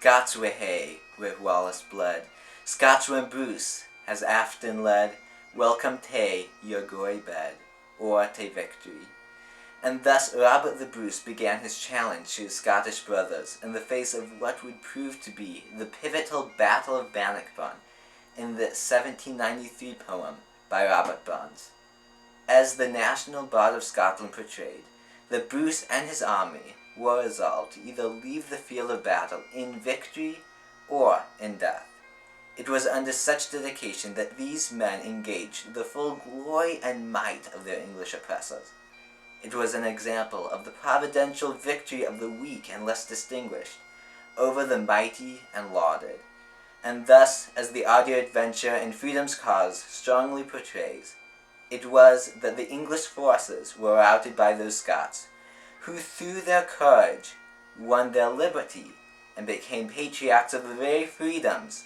Scots were hae, wi' Wallace blood, Scots when Bruce has aften led, welcome tae your gory bed, or tae victory. And thus Robert the Bruce began his challenge to his Scottish brothers in the face of what would prove to be the pivotal Battle of Bannockburn in the 1793 poem by Robert Burns. As the national bard of Scotland portrayed, the Bruce and his army were resolved to either leave the field of battle in victory or in death. It was under such dedication that these men engaged the full glory and might of their English oppressors. It was an example of the providential victory of the weak and less distinguished over the mighty and lauded. And thus, as the audio adventure in Freedom's Cause strongly portrays, it was that the English forces were routed by those Scots, who through their courage won their liberty and became patriarchs of the very freedoms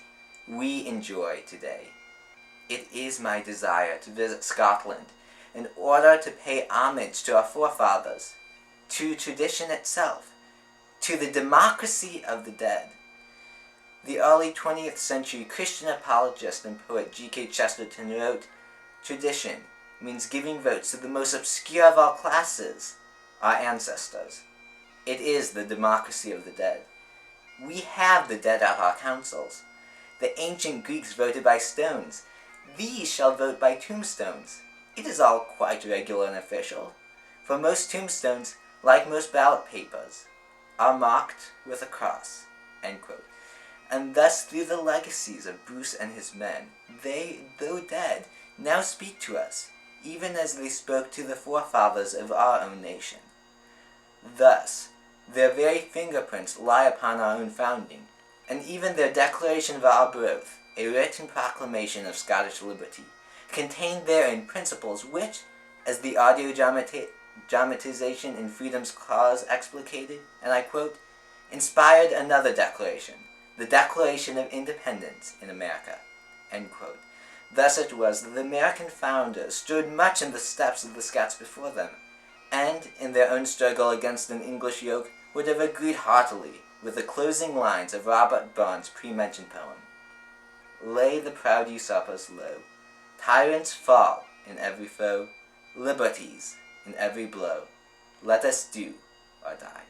we enjoy today. It is my desire to visit Scotland in order to pay homage to our forefathers, to tradition itself, to the democracy of the dead. The early 20th century Christian apologist and poet G.K. Chesterton wrote, "Tradition means giving votes to the most obscure of all classes, our ancestors. It is the democracy of the dead. We have the dead at our councils. The ancient Greeks voted by stones. These shall vote by tombstones. It is all quite regular and official. For most tombstones, like most ballot papers, are marked with a cross." End quote. And thus through the legacies of Bruce and his men, they, though dead, now speak to us, even as they spoke to the forefathers of our own nation. Thus, their very fingerprints lie upon our own founding, and even their Declaration of our Birth, a written proclamation of Scottish liberty, contained therein principles which, as the audio dramatization in Freedom's Cause explicated, and I quote, inspired another declaration, the Declaration of Independence in America. End quote. Thus it was that the American founders stood much in the steps of the Scots before them, and, in their own struggle against an English yoke, would have agreed heartily with the closing lines of Robert Burns' pre-mentioned poem. Lay the proud usurpers low, tyrants fall in every foe, liberties in every blow. Let us do or die.